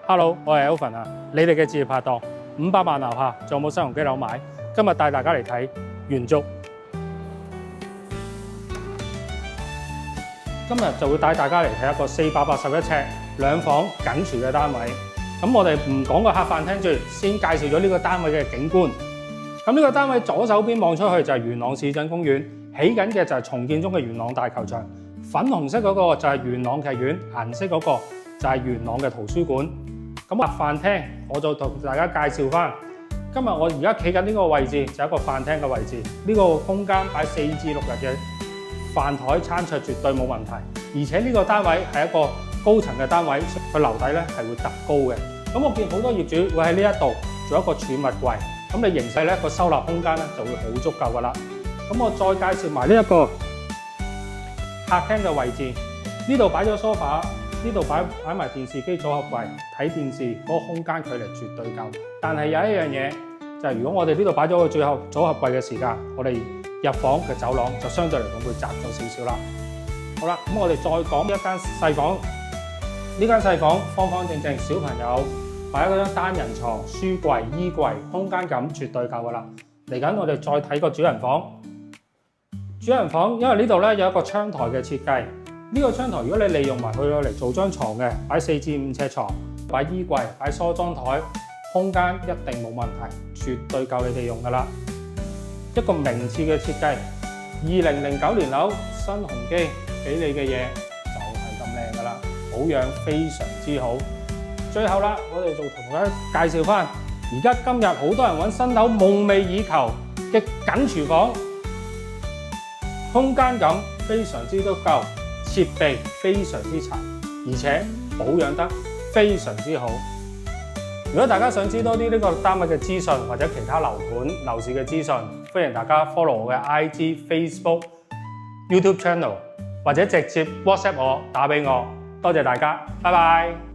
Hello， 我係 Alvin 啊，你哋嘅置業拍檔，500萬樓下仲有冇新鴻基樓買？今日帶大家嚟睇元築，今日就會帶大家嚟睇一個481尺兩房緊廚嘅單位。咁我哋唔講個客飯廳住，先介紹咗呢個單位嘅景觀。咁呢個單位左手邊望出去就係元朗市鎮公園，起緊嘅就係重建中嘅元朗大球場。粉紅色嗰個就係元朗劇院，顏色嗰個就係元朗嘅圖書館。咁客飯廳我就同大家介紹翻。今日我而家企緊呢個位置就係一個飯廳嘅位置，呢個空間擺4至6人嘅飯台餐桌絕對冇問題。而且呢個單位係一個高層嘅單位，佢樓底咧係會特高嘅。咁我見好多業主會喺呢一度做一個儲物櫃，咁你形勢咧個收納空間咧就會好足夠噶啦。咁我再介紹埋呢一個客廳嘅位置，呢度擺咗梳化，呢度擺埋電視機組合櫃，睇電視嗰個空間距離絕對夠。但係有一樣嘢就係，如果我哋呢度擺咗個組合櫃嘅時間，我哋入房嘅走廊就相對嚟講會窄咗少少啦。好啦，咁我哋再講一間細房，呢間細房方方正正，小朋友擺嗰張單人床、書櫃、衣櫃，空間感絕對夠噶啦。嚟緊我哋再睇個主人房。主人房因為呢度咧有一個窗台嘅設計，呢個窗台如果你利用埋佢嚟做張床嘅，擺4至5尺床，擺衣櫃、擺梳妝台，空間一定冇問題，絕對夠你哋用噶啦。一個名次嘅設計，2009年樓新鴻基俾你嘅嘢就係咁靚噶啦，保養非常之好。最後啦，我哋就同大家介紹翻，而家今日好多人揾新樓夢寐以求嘅緊廚房，空間感非常之都夠，設備非常之齊，而且保養得非常之好。如果大家想知多啲呢個單位嘅資訊或者其他樓盤樓市嘅資訊，歡迎大家 follow 我嘅 IG、Facebook、YouTube channel， 或者直接 WhatsApp 我打俾我。多謝大家，拜拜。